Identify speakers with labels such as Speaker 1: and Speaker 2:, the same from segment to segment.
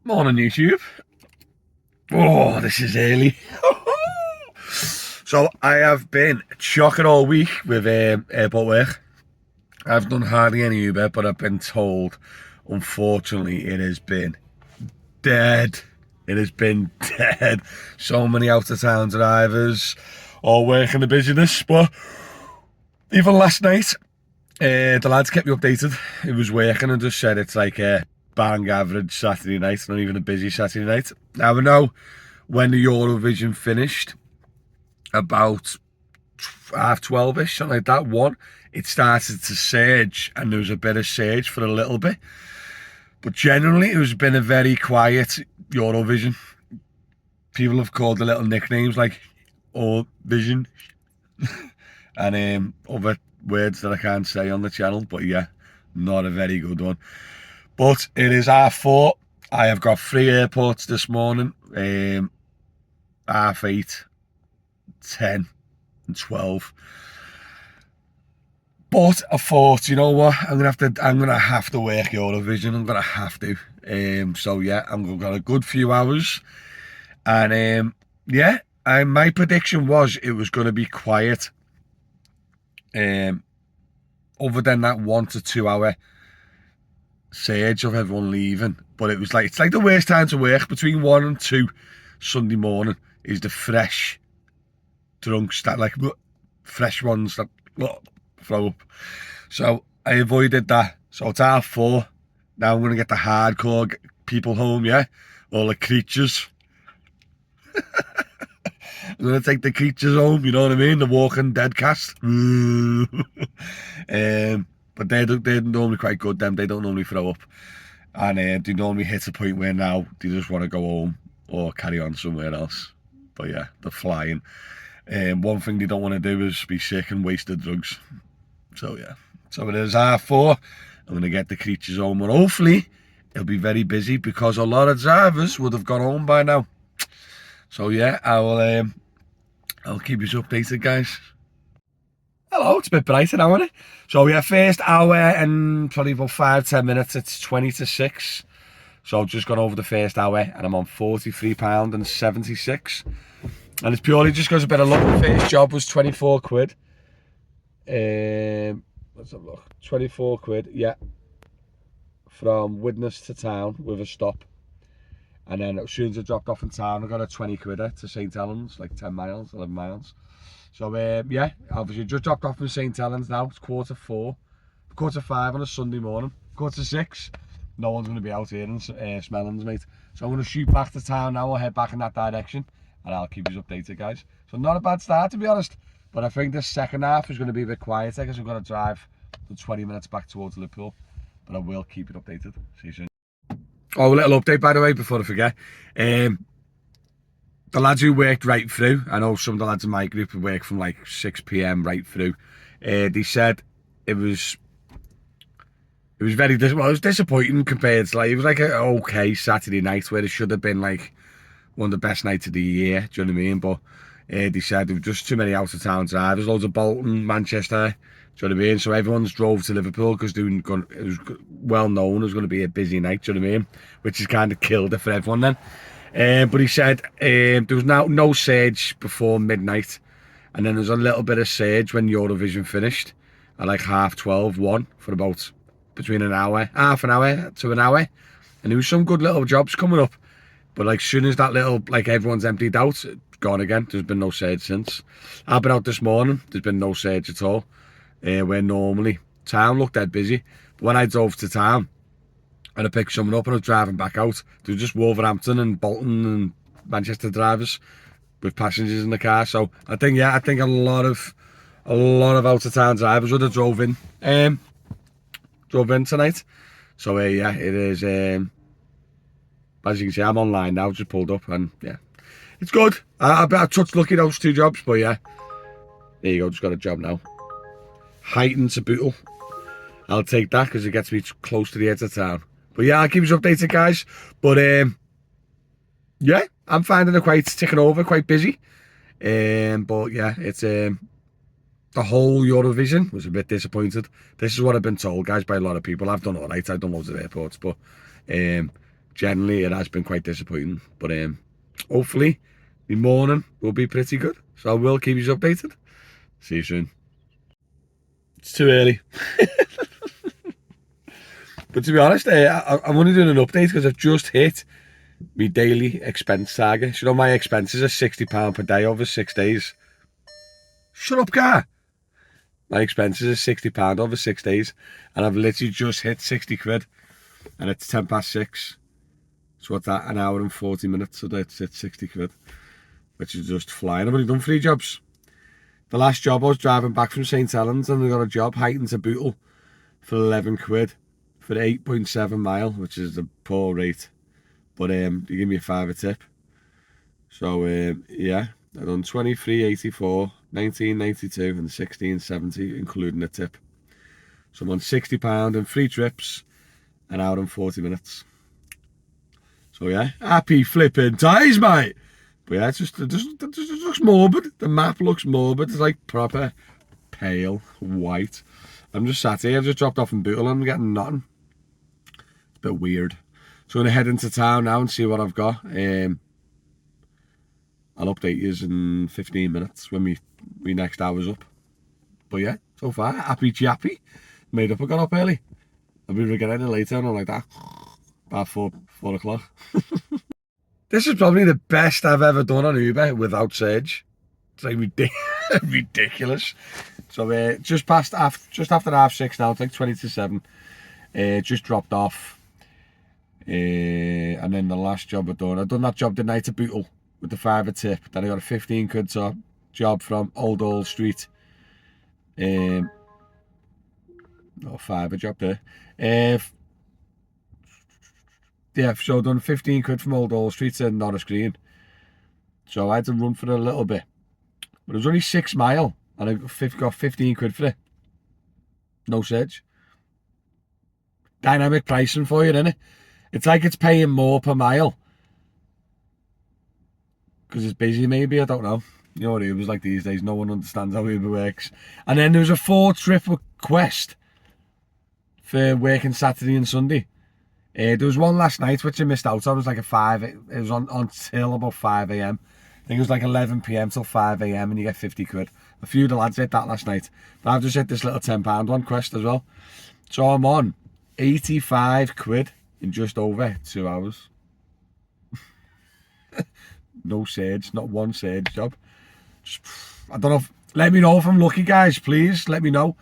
Speaker 1: Morning, YouTube. Oh, this is early. So I have been chocker all week with airport work. I've done hardly any Uber, but I've been told, unfortunately, it has been dead. It has been dead. So many out-of-town drivers, all working the business. But even last night, the lads kept me updated. It was working and just said it's like a bang average Saturday night, not even a busy Saturday night. Now I know when the Eurovision finished, about 12:30ish, something like that, it started to surge, and there was a bit of surge for a little bit. But generally, it has been a very quiet Eurovision. People have called the little nicknames like "or Vision" and other words that I can't say on the channel. But yeah, not a very good one. But it is 8:30. I have got 3 airports this morning. 8:30, 10 and 12. But I thought, you know what, I'm gonna have to work Eurovision. I'm gonna have to. So yeah, I've got a good few hours. And yeah, my prediction was it was gonna be quiet. Other than that 1 to 2 hour surge of everyone leaving. But it's like the worst time to work. Between 1 and 2 Sunday morning is the fresh drunks that like fresh ones that throw up. So I avoided that. So it's 4:30. Now I'm gonna get the hardcore people home, yeah? All the creatures. I'm gonna take the creatures home, you know what I mean? The Walking Dead cast. But they're normally quite good, them. They don't normally throw up. And they normally hit a point where now they just want to go home or carry on somewhere else. But yeah, they're flying. One thing they don't want to do is be sick and waste the drugs. So yeah. So it is 4:30. I'm going to get the creatures home. And hopefully, it'll be very busy because a lot of drivers would have gone home by now. So yeah, I'll keep you updated, guys. Hello, it's a bit brighter now, isn't it? So yeah, first hour and probably about 5-10 minutes, it's 20 to 6. So I've just gone over the first hour and I'm on £43.76. And it's purely just because a bit of luck. The first job was 24 quid. Let's have a look. 24 quid, yeah. From Widnes to town with a stop. And then as soon as I dropped off in town, I got a 20 quidder to St. Helens, like 10 miles, 11 miles. So yeah, obviously just dropped off in St. Helens now. It's 4:45 on a Sunday morning. 5:45. No one's going to be out here in Smellings, mate. So I'm going to shoot back to town now. I'll head back in that direction. And I'll keep you updated, guys. So not a bad start, to be honest. But I think the second half is going to be a bit quieter because I've got to drive the 20 minutes back towards Liverpool. But I will keep it updated. See you soon. Oh, a little update, by the way, before I forget. The lads who worked right through, I know some of the lads in my group who worked from like 6 PM right through. They said it was very it was disappointing compared to like, it was like an okay Saturday night where it should have been like one of the best nights of the year, do you know what I mean? But they said there were just too many out of town drivers, loads of Bolton, Manchester, do you know what I mean? So everyone's drove to Liverpool because it was well known it was going to be a busy night, do you know what I mean? Which has kind of killed it for everyone then. But he said there was no surge before midnight, and then there's a little bit of surge when Eurovision finished at like 12:30, 1 for about between half an hour to an hour, and there was some good little jobs coming up. But like soon as that little, like everyone's emptied out, it's gone again. There's been no surge since. I've been out this morning, there's been no surge at all. Where normally town looked dead busy, but when I drove to town and I picked someone up and I was driving back out, there was just Wolverhampton and Bolton and Manchester drivers with passengers in the car. So I think a lot of out of town drivers would have drove in tonight. So yeah, it is. As you can see, I'm online now, just pulled up, and yeah, it's good. I touched lucky those 2 jobs, but yeah, there you go, just got a job now. Heighton to Bootle. I'll take that because it gets me close to the edge of town. But yeah, I'll keep you updated, guys. But yeah, I'm finding it quite ticking over, quite busy. But yeah, it's the whole Eurovision was a bit disappointed. This is what I've been told, guys, by a lot of people. I've done all right. I've done loads of airports, but generally it has been quite disappointing. But hopefully the morning will be pretty good. So I will keep you updated. See you soon. It's too early. But to be honest, I'm only doing an update because I've just hit my daily expense target. So, you know, my expenses are £60 per day over 6 days. Shut up, car. My expenses are £60 over 6 days, and I've literally just hit 60 quid, and it's 6:10. So what's that? An hour and 40 minutes. So that's 60 quid, which is just flying. I've only done 3 jobs. The last job I was driving back from St Helens, and I got a job heighting to Bootle for 11 quid for 8.7 mile, which is a poor rate. But they give me a £5 tip. So yeah, I've done 23.84, 19.92 and 16.70 including a tip. So I'm on £60 and 3 trips, an hour and 40 minutes. So yeah, happy flipping ties, mate. But yeah, it just looks morbid. The map looks morbid. It's like proper pale white. I'm just sat here. I've just dropped off in Bootle and I'm getting nothing. It's a bit weird. So I'm going to head into town now and see what I've got. I'll update you in 15 minutes when we next hour's up. But yeah, so far, happy chappy. Made up, I got up early. I'll be regretting it later and all like that. About 4 o'clock. This is probably the best I've ever done on Uber without Surge. It's like ridiculous. So just after 6:30 now, it's like 20 to 7. Just dropped off. And then the last job I've done that job the night at Bootle with the £5 tip. Then I got a 15 quid job from Old Street. £5 job there. Yeah, so I've done 15 quid from Old Street to Norris Green. So I had to run for a little bit. But it was only 6 mile and I got 15 quid for it. No Surge. Dynamic pricing for you, innit? It's like it's paying more per mile. Because it's busy, maybe, I don't know. You know what Uber's like these days, no one understands how Uber works. And then there was a 4-trip request for working Saturday and Sunday. There was one last night which I missed out on. It was like a 5, it was on till about 5 AM. I think it was like 11 PM till 5 AM and you get 50 quid. A few of the lads hit that last night. But I've just hit this little £10 one quest as well. So I'm on 85 quid in just over 2 hours. No Surge, not one Surge job. I don't know. Let me know if I'm lucky, guys. Please let me know.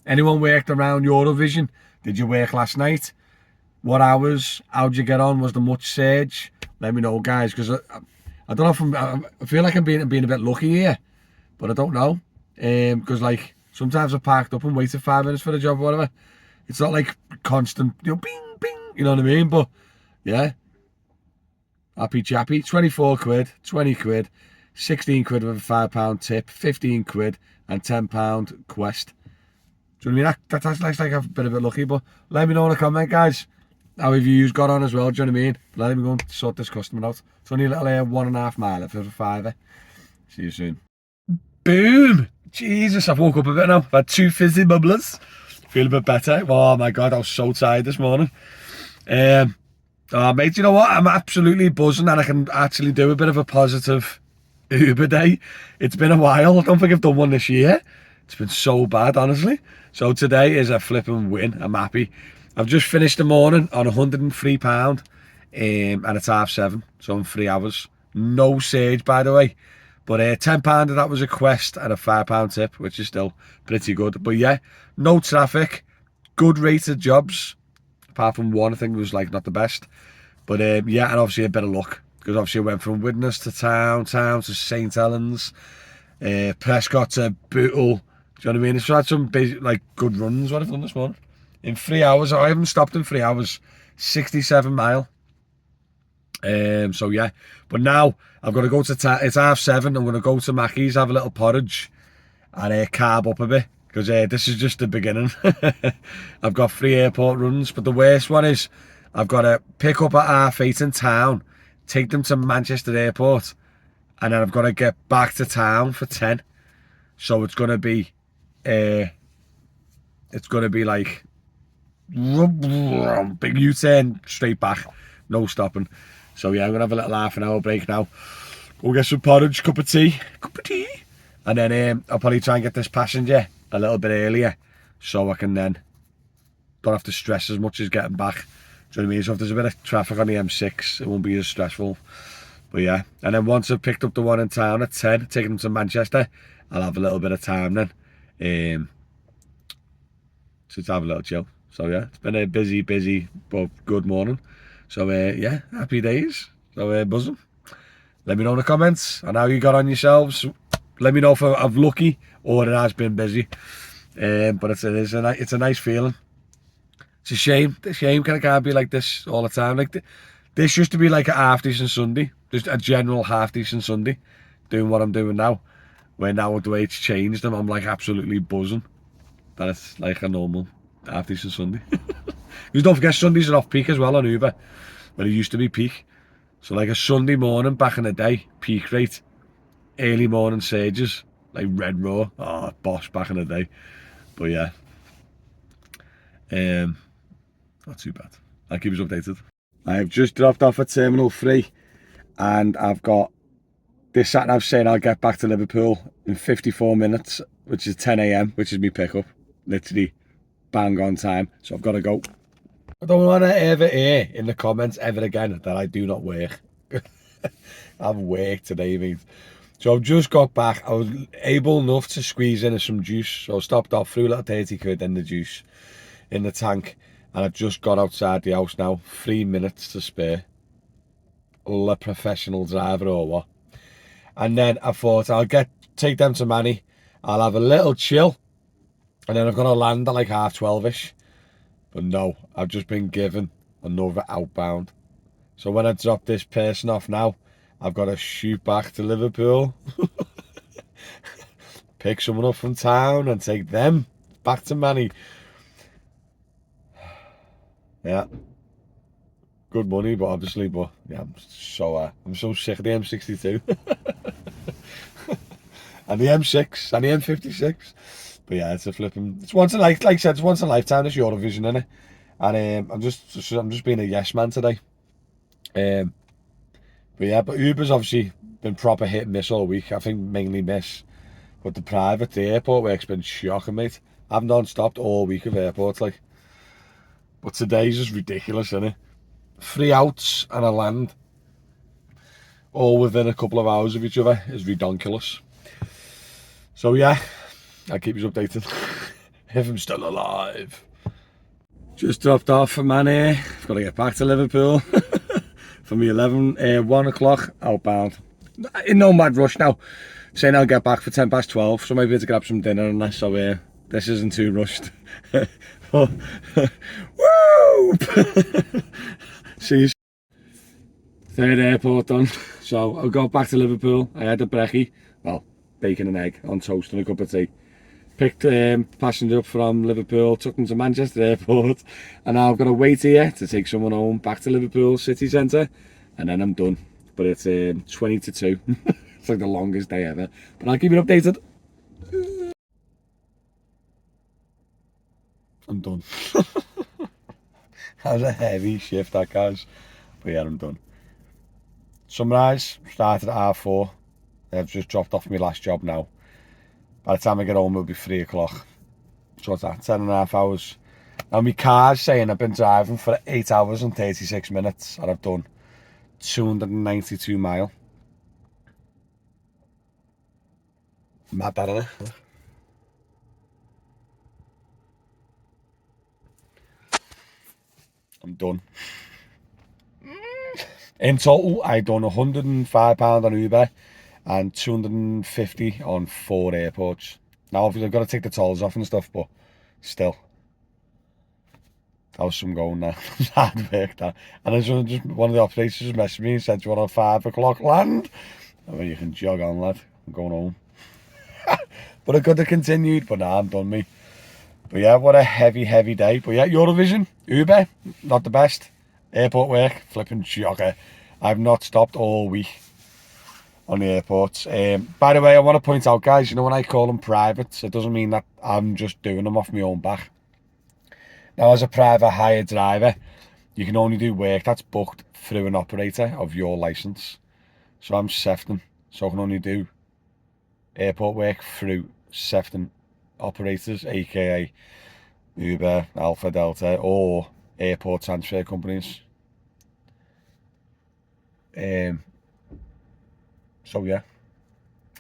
Speaker 1: Anyone worked around Eurovision? Did you work last night? What hours? How'd you get on? Was there much Surge? Let me know, guys, because I don't know if I feel like I'm being a bit lucky here, but I don't know. Because like sometimes I parked up and waited 5 minutes for the job or whatever. It's not like constant, you know, bing, bing. You know what I mean? But yeah. Happy chappy, 24 quid, 20 quid, 16 quid with a £5 tip, 15 quid and £10 quest. Do you know what I mean? That's like I've been a bit lucky, but let me know in the comment, guys, how have you got on as well, do you know what I mean? Let me go and sort this customer out. It's only a little 1.5 mile for a £5. See you soon. Boom! Jesus, I've woke up a bit now. I've had 2 fizzy bubblers. Feel a bit better. Oh my God, I was so tired this morning. Oh, mate, you know what? I'm absolutely buzzing and I can actually do a bit of a positive Uber day. It's been a while. I don't think I've done one this year. It's been so bad, honestly. So today is a flipping win. I'm happy. I've just finished the morning on £103 and it's 7:30, so in 3 hours. No Surge, by the way. But £10 of that was a quest and a £5 tip, which is still pretty good. But yeah, no traffic, good rated jobs. Apart from one, I think it was like not the best. But yeah, and obviously a bit of luck. Because obviously I went from Widnes to town to St Helens, Prescott to Bootle. Do you know what I mean? It's had some basic, like good runs what I've done this morning. In 3 hours, I haven't stopped in 3 hours, 67 mile. So yeah, but now I've got to go to it's 7:30. I'm going to go to Mackey's, have a little porridge and carb up a bit. Because this is just the beginning. I've got 3 airport runs, but the worst one is I've got to pick up at 8:30 in town, take them to Manchester Airport, and then I've got to get back to town for 10. So it's going to be like big U-turn straight back. no stopping. So yeah, I'm gonna have a little half an hour break now. Go get some porridge, cup of tea, and then I'll probably try and get this passenger a little bit earlier, so I can then don't have to stress as much as getting back. Do you know what I mean? So if there's a bit of traffic on the M6, it won't be as stressful. But yeah, and then once I've picked up the one in town at 10, taking them to Manchester, I'll have a little bit of time then to have a little chill. So yeah, it's been a busy but good morning. So yeah, happy days. So buzzing. Let me know in the comments on how you got on yourselves. Let me know if I've lucky or it has been busy. But it's a nice feeling. It's a shame. The shame kind of can't be like this all the time. Like this used to be like a half decent Sunday, just a general half decent Sunday, doing what I'm doing now. Where now the way it's changed, and I'm like absolutely buzzing that it's like a normal half decent Sunday. Because don't forget Sundays are off peak as well on Uber, when it used to be peak. So like a Sunday morning back in the day, peak rate, early morning surges, like Red Raw, oh boss back in the day. But yeah, not too bad. I'll keep us updated. I have just dropped off at Terminal 3 and I've got this sat nav saying I'll get back to Liverpool in 54 minutes, which is 10 AM, which is me pickup. Literally bang on time. So I've got to go. I don't want to ever hear in the comments ever again that I do not work. I've worked today, mate. So I've just got back. I was able enough to squeeze in some juice. So I stopped off, threw a little 30 quid in the juice in the tank. And I've just got outside the house now. 3 minutes to spare. A professional driver or what. And then I thought take them to Manny. I'll have a little chill. And then I'm going to land at like 12:30ish. But no, I've just been given another outbound. So when I drop this person off now, I've got to shoot back to Liverpool. Pick someone up from town and take them back to Manny. Yeah. Good money, but obviously, yeah, I'm so sick of the M62. And the M6 and the M56. But yeah, it's once in like I said, it's once in a lifetime, this Eurovision, innit? And I'm just being a yes man today. But yeah, but Uber's obviously been proper hit and miss all week. I think mainly miss. But the airport work's been shocking, mate. I've non-stopped all week of airports, like. But today's just ridiculous, isn't it? 3 outs and a land, all within a couple of hours of each other, is redonkulous. So yeah, I'll keep you updated if I'm still alive. Just dropped off for Manny. I've got to get back to Liverpool for me 1 o'clock outbound. In no mad rush now. Saying I'll get back for 12:10, so maybe to grab some dinner and that. So this isn't too rushed. Woo! See you. Third airport done. So I'll go back to Liverpool. I had a brekkie, well, bacon and egg on toast and a cup of tea. Picked passenger up from Liverpool, took them to Manchester Airport, and now I've got to wait here to take someone home back to Liverpool city centre, and then I'm done. But it's 20 to 2. It's like the longest day ever. But I'll keep you updated. I'm done. That was a heavy shift, that, guys. But yeah, I'm done. Sunrise started at 4:30. I've just dropped off my last job now. By the time I get home, it'll be 3 o'clock. So what's that? 10.5 hours. Now my car's saying I've been driving for 8 hours and 36 minutes, and I've done 292 miles. Mad that, isn't it? I'm done. In total, I done £105 on Uber and 250 on 4 airports. Now, obviously, I've got to take the tolls off and stuff, but still. That was some going there. Hard work, that. And just one of the operators just messaged me and said, "Do you want a 5 o'clock land?" I mean, you can jog on, lad. I'm going home. But I could have continued, but nah, I'm done, me. But yeah, what a heavy day. But yeah, Eurovision, Uber, not the best. Airport work, flipping shocker. I've not stopped all week on the airports. By the way, I want to point out, guys, you know when I call them privates, it doesn't mean that I'm just doing them off my own back. Now, as a private hire driver, you can only do work that's booked through an operator of your licence. So I'm Sefton, so I can only do airport work through Sefton operators, aka Uber, Alpha Delta, or airport transfer companies. So yeah,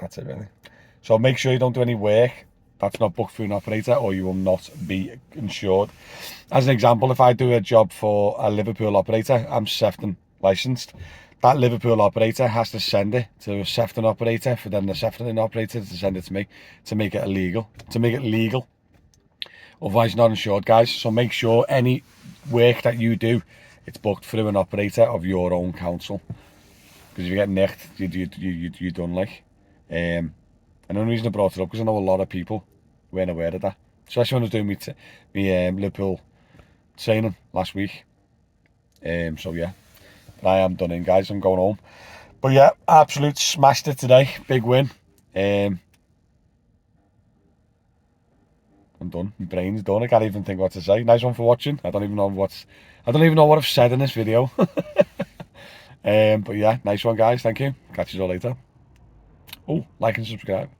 Speaker 1: that's it really. So make sure you don't do any work that's not booked through an operator, or you will not be insured. As an example, if I do a job for a Liverpool operator, I'm Sefton licensed. That Liverpool operator has to send it to a Sefton operator for then the Sefton operator to send it to me to make it illegal. Otherwise, you're not insured, guys. So make sure any work that you do, it's booked through an operator of your own council. Because if you get nicked, you're done like. And the only reason I brought it up because I know a lot of people weren't aware of that. Especially when I was doing me Liverpool training last week. So yeah, but I am done in, guys. I'm going home. But yeah, absolute smashed it today. Big win. I'm done. My brain's done. I can't even think what to say. Nice one for watching. I don't even know what I've said in this video. But yeah, nice one, guys. Thank you. Catch you all later. Oh, like and subscribe.